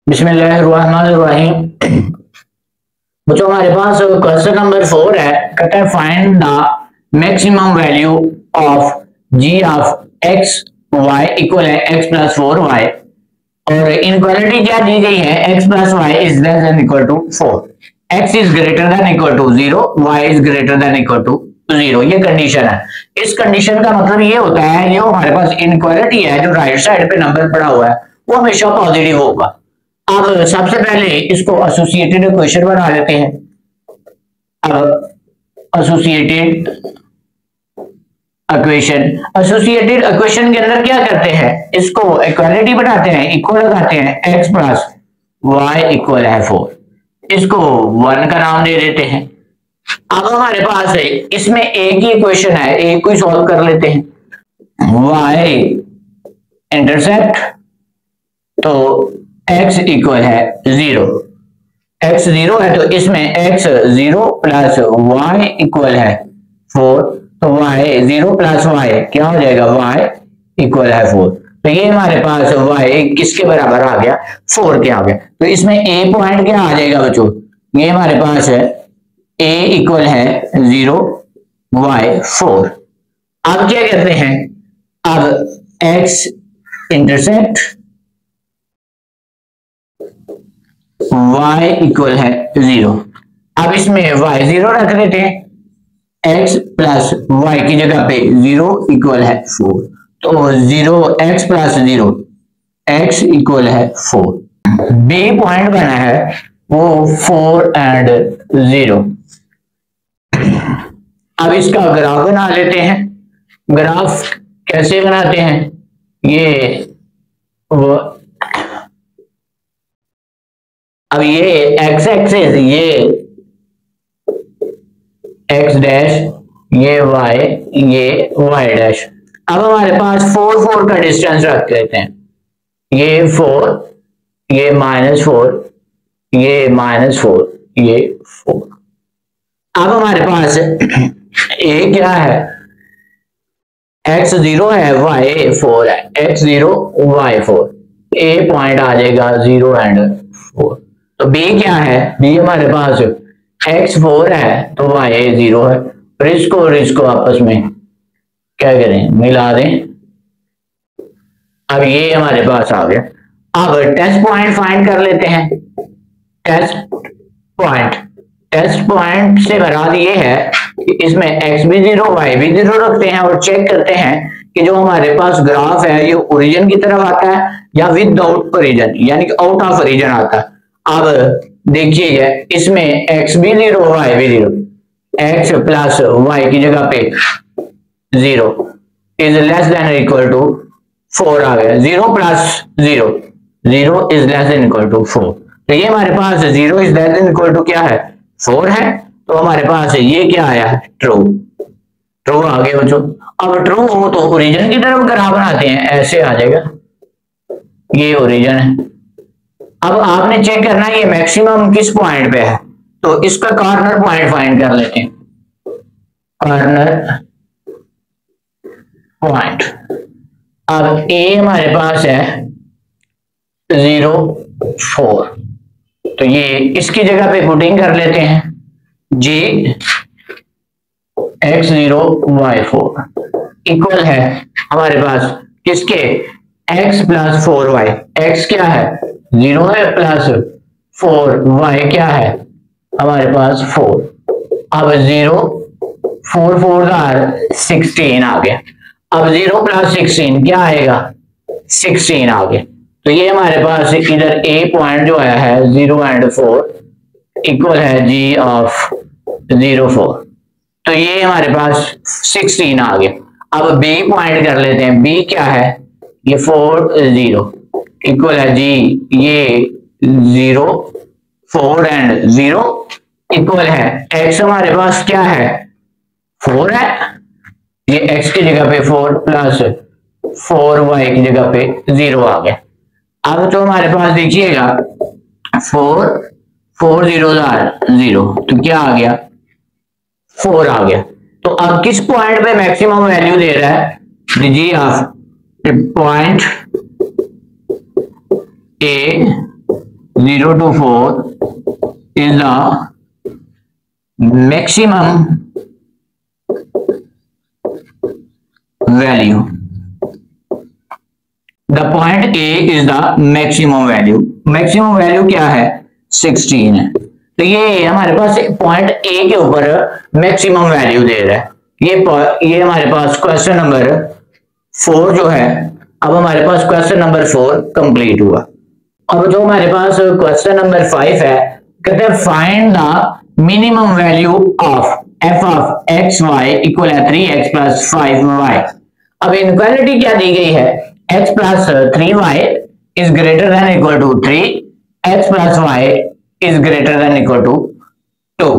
बिस्मिल्लाहिर्रहमानिर्रहीम। बच्चों हमारे पास क्वेश्चन नंबर 4 है। कहता है find the maximum value of G of X Y equal है एक्स प्लस 4 वाई, और इनक्वालिटी क्या दी गई है, X plus Y is less than equal to 4, X is greater than equal to 0, Y is greater than equal to 0। ये condition है। इस condition का मतलब ये होता है, जो हमारे पास इनक्वालिटी है, जो राइट साइड पे नंबर पड़ा हुआ है, वो हमेशा पॉजिटिव होगा। अब सबसे पहले इसको एसोसिएटेड इक्वेशन बना लेते हैं। अब एसोसिएटेड इक्वेशन के अंदर क्या करते हैं, इसको इक्वालिटी बनाते हैं, इक्वल लगाते हैं, एक्स प्लस वाई इक्वल है 4, इसको 1 का नाम दे देते हैं। अब हमारे पास है इसमें एक ही इक्वेशन है, एक को सॉल्व कर लेते हैं। वाई इंटरसेप्ट तो x इक्वल है 0, x 0 है तो इसमें x 0 प्लस y इक्वल है 4, तो y 0 प्लस y क्या हो जाएगा, y इक्वल है 4। तो ये हमारे पास y किसके बराबर आ गया, 4 के आ गया। तो इसमें a पॉइंट क्या आ जाएगा बच्चों, ये हमारे पास है a इक्वल है 0 y 4। अब क्या करते हैं, अब x इंटरसेप्ट y इक्वल है 0। अब इसमें y 0 रख देते हैं, x प्लस y की जगह पे 0 इक्वल है 4, तो 0 x प्लस 0 x इक्वल है 4। b पॉइंट बना है वो 4 एंड 0। अब इसका ग्राफ बना लेते हैं। ग्राफ कैसे बनाते हैं, ये वो अब ये एक्स एक्सिस, ये एक्स डैश, ये वाई डैश। अब हमारे पास 4 4 का डिस्टेंस रख देते हैं, ये 4, ये -4, ये -4, ये 4। अब हमारे पास ए क्या है, x 0 है, y 4 है, x 0 y 4, a पॉइंट आ जाएगा 0 एंड 4। तो b क्या है, b हमारे पास x 4 है तो y 0 है, और इसको आपस में क्या करें, मिला दें। अब ये हमारे पास आ गया। अब टेस्ट पॉइंट फाइंड कर लेते हैं। टेस्ट पॉइंट से मराद ये है कि इसमें x भी 0 y भी 0 रखते हैं और चेक करते हैं कि जो हमारे पास ग्राफ है ये ओरिजिन की तरफ आता है या विदाउट ओरिजिन, यानी कि आउट ऑफ ओरिजिन आता है। अब देखिएगा, इसमें x भी 0 y भी 0, x प्लस y की जगह पे 0 is less than equal to 4 आ गया। 0 plus 0 is less than equal to 4, तो ये हमारे पास 0 is less than equal to क्या है, 4 है। तो हमारे पास ये क्या आया, ट्रू आ गया बच्चों। अब ट्रू हो तो ओरिजिन की तरफ ग्राफ बनाते हैं, ऐसे आ जाएगा, ये ओरिजिन है। अब आपने चेक करना है ये मैक्सिमम किस पॉइंट पे है, तो इसका कॉर्नर पॉइंट फाइंड कर लेते हैं। कॉर्नर पॉइंट, अब ए हमारे पास है 0 4, तो ये इसकी जगह पे पुटिंग कर लेते हैं, j x 0 y 4 इक्वल है हमारे पास किसके, x प्लस 4y। x क्या है, 0 है, प्लस 4y क्या है हमारे पास 4। अब 0 4 4 16 आ गया। अब 0 प्लस 16 क्या आएगा, 16 आ गया। तो ये हमारे पास इधर a पॉइंट जो आया है 0 एंड 4 इक्वल है g ऑफ 0 4, तो ये हमारे पास 16 आ गया। अब b पॉइंट कर लेते हैं, b क्या है, ये 4 0 इक्वल है g, ये 0 4 एंड 0 इक्वल है x हमारे पास क्या है 4 है, ये x की जगह पे 4 प्लस 4y की जगह पे 0 आ गया। अब तो हमारे पास देखिएगा 4 0 0, तो क्या आ गया, 4 आ गया। तो अब किस पॉइंट पे मैक्सिमम वैल्यू दे रहा है, जी of point A 0 to 4 is the maximum value. The point A is the maximum value. maximum value क्या है? 16 है। तो ये हमारे पास पॉइंट ए के ऊपर मैक्सिमम वैल्यू दे रहा है। ये हमारे पास क्वेश्चन नंबर 4 जो है, अब हमारे पास क्वेश्चन नंबर 4 कंप्लीट हुआ। अब जो हमारे पास क्वेश्चन नंबर 5 है, कहते हैं find the minimum value of F of X Y equal है 3x प्लस 5y। अब इनक्वालिटी क्या दी गई है? x plus 3y is greater than equal to 3, x plus y is greater than equal to 2।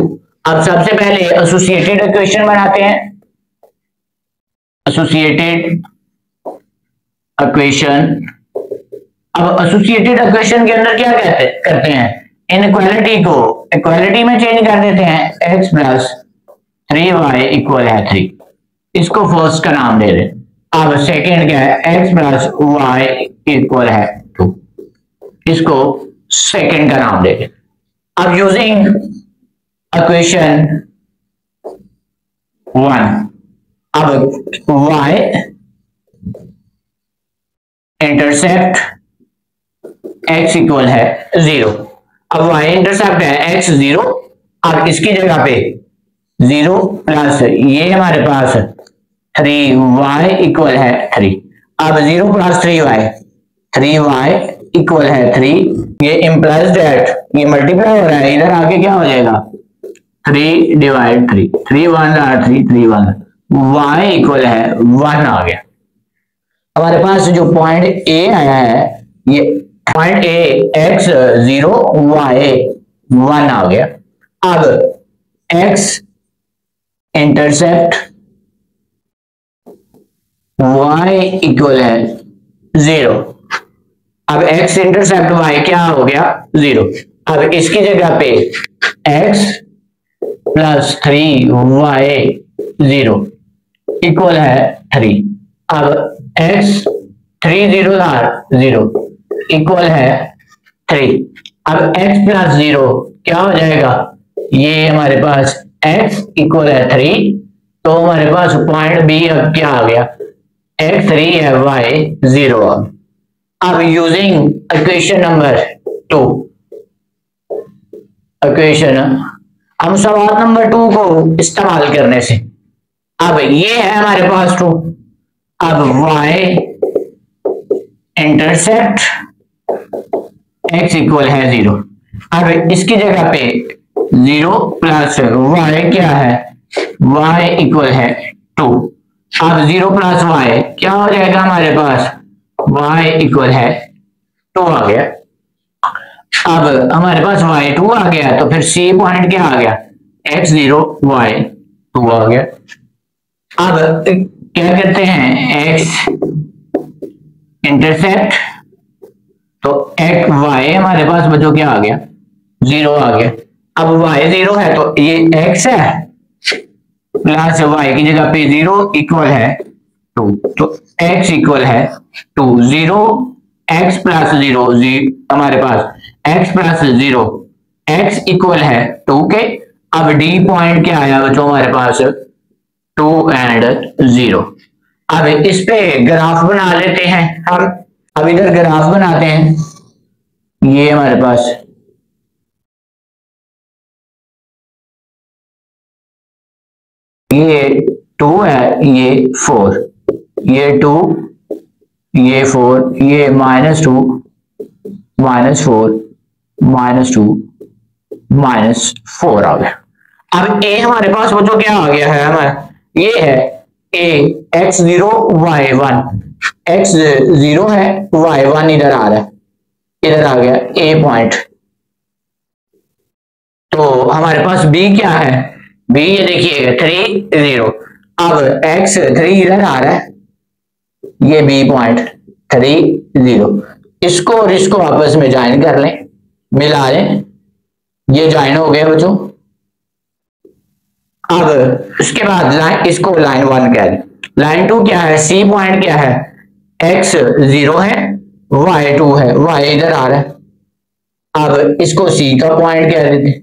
अब सबसे पहले एसोसिएटेड इक्वेशन बनाते हैं। एसोसिएटेड इक्वेशन, अब एसोसिएटेड इक्वेशन के अंदर क्या करते हैं? इनइक्वालिटी को इक्वालिटी में चेंज कर देते हैं। x प्लस 3y इक्वल है 3, इसको फर्स्ट का नाम दे दें। अब सेकेंड क्या है? x प्लस y इक्वल है 2, इसको सेकेंड का नाम दे दें। अब यूजिंग इक्वेशन 1, अब y इंटरसेप्ट x इक्वल है 0। अब y इंटरसेप्ट है x 0, और इसकी जगह पे 0 प्लस ये हमारे पास 3y इक्वल है 3। अब 0 प्लस 3y इक्वल है 3। ये इंप्लाइज दैट ये मल्टीप्लाई हो रहा है, इधर आके क्या हो जाएगा? 3 डिवाइड 3, 3 1 3 3 1, y इक्वल है 1 आ गया। हमारे पास जो पॉइंट ए आया है, ये पॉइंट ए x 0 y 1 आ गया। अब x इंटरसेप्ट y इक्वल है 0। अब x इंटरसेप्ट y क्या हो गया? 0। अब इसकी जगह पे x प्लस 3y 0 इक्वल है 3। अब x 3 0 0 इक्वल है 3। अब x प्लस 0 क्या हो जाएगा? ये हमारे पास x इक्वल है 3, तो हमारे पास पॉइंट बी अब क्या आ गया? x 3 है y 0। अब यूजिंग इक्वेशन नंबर 2, इक्वेशन हम सवाल नंबर 2 को इस्तेमाल करने से, अब ये है हमारे पास 2। अब y इंटरसेप्ट x इक्वल है 0। अब इसकी जगह पे 0 प्लस y क्या है? y इक्वल है 2। अब 0 प्लस y क्या हो जाएगा हमारे पास? y इक्वल है 2 आ गया। अब हमारे पास y2 आ गया, तो फिर c पॉइंट क्या आ गया? x 0 y 2 आ गया। अब क्या करते हैं? x इंटरसेप्ट, तो x y हमारे पास बचो क्या आ गया? 0 आ गया। अब y 0 है, तो ये x है प्लस y की जगह पे 0 इक्वल है 2, तो x इक्वल है 2। 0 x प्लस 0 हमारे पास x प्लस 0 x इक्वल है 2 के। अब d पॉइंट क्या आया बच्चों हमारे पास? 2 एंड 0। अब इस पे ग्राफ बना लेते हैं हम। अब इधर ग्राफ बनाते हैं। ये हमारे पास ये 2 है, ये 4, ये 2, ये 4, ये -2 -4 -2 -4 आ गया। अब a हमारे पास बच्चों क्या आ गया है? हमारा ये है a x 0 y 1, x 0 है y 1 इधर आ रहा है, इधर आ गया a पॉइंट। तो हमारे पास b क्या है? b ये देखिए 3 0। अब x 3 इधर आ रहा है, ये b पॉइंट 3 0। इसको और इसको आपस में ज्वाइन कर लें, मिला लें, ये ज्वाइन हो गया बच्चों। अब इसके बाद लाइन, इसको लाइन 1 कह दें। लाइन 2 क्या है? c पॉइंट क्या है? x 0 है y 2 है, y इधर आ रहा है, अब इसको सी का पॉइंट कह देते हैं।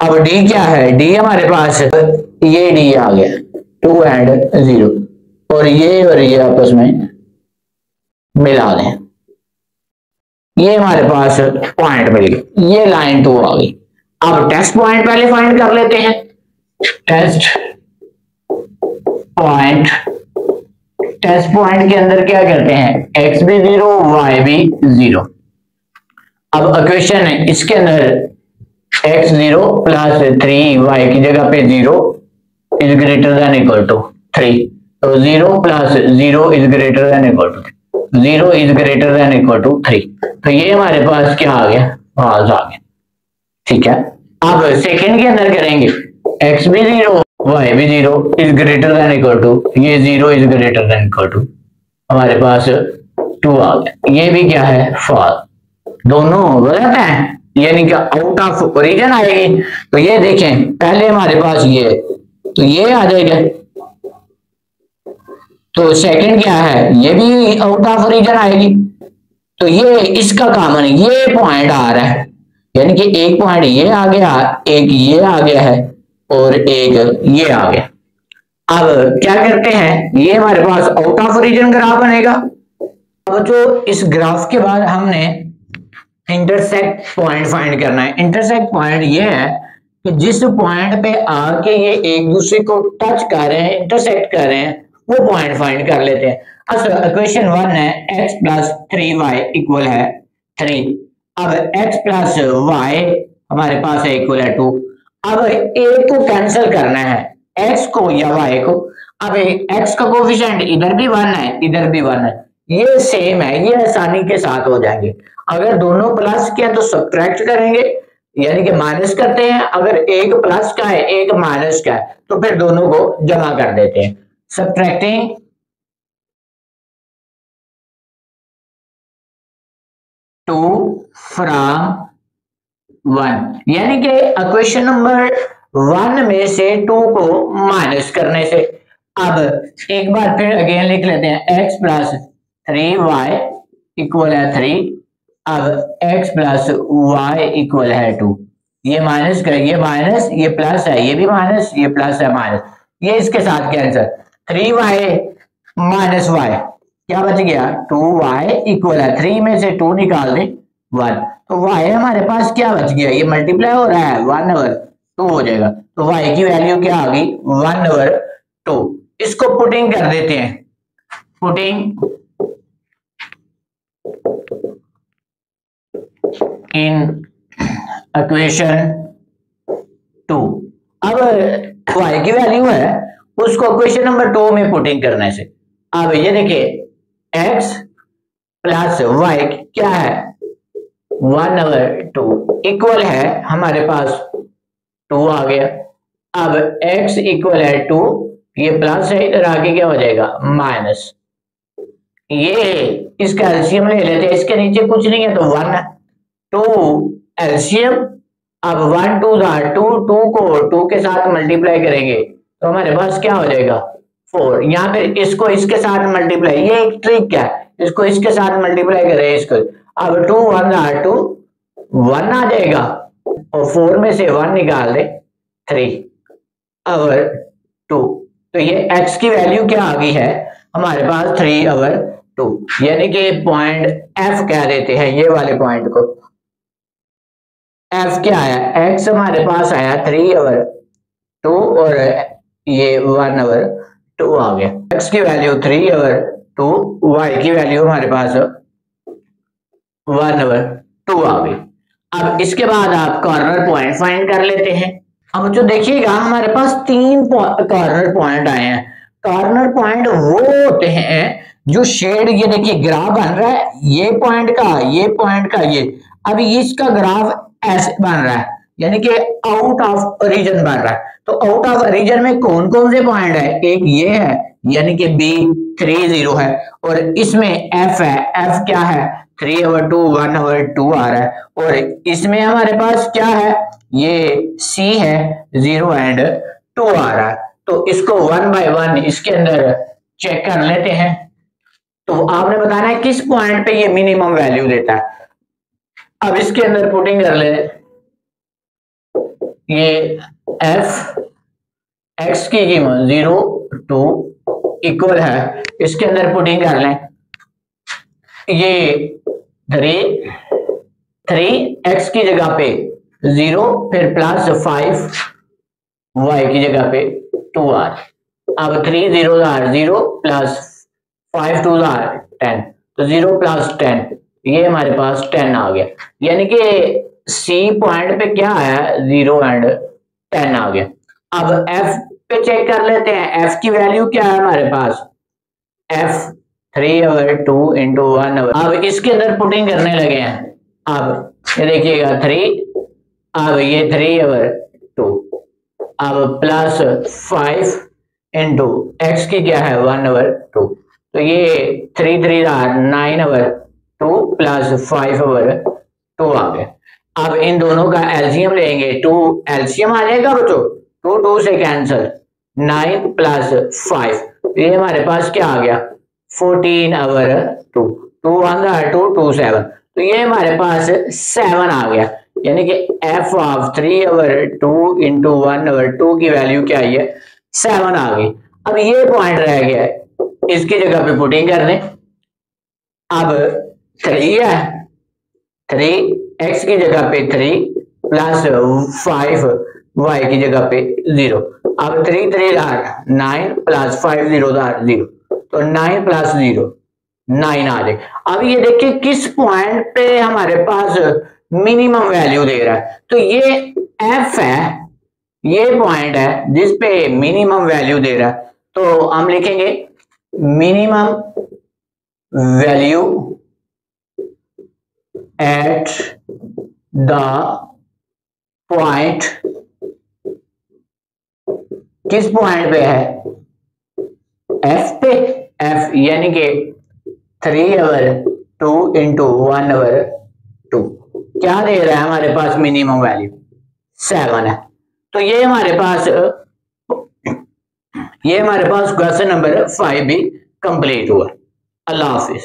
अब डी क्या है, डी हमारे पास ये डी आ गया 2 एंड 0, और ये आपस में मिला दें, ये हमारे पास पॉइंट मिल गया, ये लाइन 2 आ गई। अब टेस्ट पॉइंट पहले फाइंड कर लेते हैं। टेस्ट पॉइंट, टेस्ट पॉइंट के अंदर क्या करते हैं, x भी 0 y भी 0। अब इक्वेशन है इसके अंदर x 0 प्लस 3y की जगह पे 0 is greater than equal to 3, तो 0 plus 0 is greater than equal to 0 is greater than equal to 3, तो ये हमारे पास क्या आ गया, फॉल्स आ गया। ठीक है, अब सेकंड के अंदर करेंगे x भी 0 y भी 0 is greater than equal to, ये 0 is greater than equal to, हमारे पास 2 आ गया, ये भी क्या है, फॉल्स। दोनों गलत है, यानी कि आउट ऑफ ओरिजिन आएगी। तो ये देखें पहले हमारे पास ये, तो ये आ जाएगा, तो सेकंड क्या है, ये भी आउट ऑफ ओरिजिन आएगी। तो ये इसका कॉमन है, ये पॉइंट आ रहा है, यानी कि एक पॉइंट ये आ गया, एक ये आ गया है, और एक ये आ गया। अब क्या करते हैं, ये हमारे pass out of origin graph बनेगा। अब जो इस ग्राफ के बाद हमने इंटरसेक्ट पॉइंट फाइंड करना है। इंटरसेक्ट पॉइंट ये है कि जिस पॉइंट पे आके ये एक दूसरे को टच कर रहे हैं, इंटरसेक्ट कर रहे हैं, वो पॉइंट फाइंड कर लेते हैं। अच्छा, इक्वेशन 1 है x प्लस 3y इक्वल है 3। अब x प्लस y हमारे पास है इक्वल है 2। अब a को कैंसिल करना है, x को या y को। अब x का कोफिशिएंट इधर भी 1 है, इधर भी 1 है, ये सेम है, ये आसानी के साथ हो जाएंगे। अगर दोनों प्लस के हैं तो सब्ट्रैक्ट करेंगे, यानी कि माइनस करते हैं। अगर एक प्लस का है एक माइनस का है तो फिर दोनों को जमा कर देते हैं। सब्ट्रैक्टिंग 2 फ्रॉम 1, यानी कि इक्वेशन नंबर 1 में से 2 को माइनस करने से। अब एक बार फिर अगेन लिख लेते हैं, x प्लस 3y इक्वल है 3। अब x प्लस y इक्वल है 2। ये माइनस कर, ये माइनस, ये प्लस है, ये भी माइनस, ये प्लस है, माइनस, ये इसके साथ कैंसर। 3y माइनस y क्या बच गया, 2y इक्वल है 3 में से 2 निकाल दें 1, तो y हमारे पास क्या बच गया, ये मल्टीप्लाई हो रहा है 1/2 हो जाएगा। तो y की वैल्यू क्या आ गई, 1/2। इसको पुटिंग कर देते हैं, पुटिंग इन इक्वेशन 2। अब y की वैल्यू है उसको इक्वेशन नंबर 2 में पुटिंग करने से। अब ये देखिए x प्लस y क्या है, 1/2 इक्वल है हमारे पास 2 आ गया। अब x इक्वल है 2, ये प्लस है, इधर आगे क्या हो जाएगा माइनस। ये इसका एलसीएम ले लेते हैं, इसके नीचे कुछ नहीं है तो 1 है, 2 एलसीएम। अब 1 2 2, 2 को 2 के साथ मल्टीप्लाई करेंगे तो हमारे पास क्या हो जाएगा 4। यहाँ पे इसको इसके साथ मल्टीप्लाई, ये एक ट्रिक है, इसको इसके साथ मल्टीप्लाई करें इसको। अब 2 1 2 1 आ जाएगा, और 4 में से 1 निकाल दे 3/2। तो ये x की वैल्यू क्या आ गई है हमारे पास 3/2, यानी कि पॉइंट f कह देते हैं ये वाले पॉइंट को। f क्या आया, x हमारे पास आया 3/2 और ये 1/2 आ गया। x की वैल्यू 3/2, y की वैल्यू हमारे पास 1/2 आ गई। अब इसके बाद आप कॉर्नर पॉइंट फाइंड कर लेते हैं। अब जो देखिएगा हमारे पास 3 कॉर्नर पॉइंट आए हैं। कॉर्नर पॉइंट वो होते हैं जो शेड, ये देखिए ग्राफ बन रहा है, ये पॉइंट का, ये पॉइंट का, ये अभी इसका ग्राफ ऐसे बन रहा है, यानी कि आउट ऑफ रीजन बन रहा है। तो आउट ऑफ रीजन में कौन कौन से पॉइंट है, एक ये है यानी कि B30 है, और इसमें F है, F क्या है 3/2 1/2 आ रहा है, और इसमें हमारे पास क्या है, ये C है 0 and 2 आ रहा है। तो इसको 1 by 1 इसके अंदर चेक कर लेते हैं। तो आपने बताना है किस पॉइंट पे ये मिनिमम वैल्यू देता है। अब इसके अंदर पुटिंग कर ले, ये एफ एक्स की कीमत 0 2 इक्वल है, इसके अंदर पुटिंग कर लें, ये 3 एक्स की जगह पे 0 फिर प्लस 5 वाई की जगह पे 2r। अब 3 0 0 प्लस 5 2 10, तो 0 प्लस 10, ये हमारे पास 10 आ गया। यानी कि सी पॉइंट पे क्या आया, 0 एंड 10 आ गया। अब एफ पे चेक कर लेते हैं, एफ की वैल्यू क्या है हमारे पास, एफ 3 ओवर 2 इंटू 1 ओवर। अब इसके अंदर पुटिंग करने लगे हैं, अब ये देखिएगा 3, अब ये 3 ओवर 2, अब प्लस 5 इंटू एक्स की क्या है 1 ओवर 2, तो ये 3 3 9 ओवर 2 प्लस 5 ओवर 2 आ गया। अब इन दोनों का एलसीएम लेंगे, 2 एलसीएम आ जाएगा बच्चों, 2 2 से कैंसिल, 9 प्लस 5, ये हमारे पास क्या आ गया 14 ओवर 2, 2 1 2 2 7, तो ये हमारे पास 7 आ गया। यानी कि F of 3 over 2 into 1 over 2 की वैल्यू क्या आई है 7 आ गई। अब ये पॉइंट रह गया है, इसकी जगह पे पुटिंग कर दें, अब 3 है, 3 एक्स की जगह पे 3 प्लस 5 वाई की जगह पे 0, अब 3 3 9 प्लस 5 0 0, तो 9 प्लस 0 9 आ जाए। अब ये देखिए किस पॉइंट पे हमारे पास मिनिमम वैल्यू दे रहा है, तो ये एफ है, ये पॉइंट है जिस पे मिनिमम वैल्यू दे रहा है, तो हम लिखेंगे minimum value at the point, किस पॉइंट पे है, एफ पे, एफ यानी कि 3 ओवर 2 इंटू 1 ओवर 2, क्या दे रहा है हमारे पास मिनिमम वैल्यू 7 है। तो ये हमारे पास क्वेश्चन नंबर 5 भी कंप्लीट हुआ। अल्लाह हाफिज।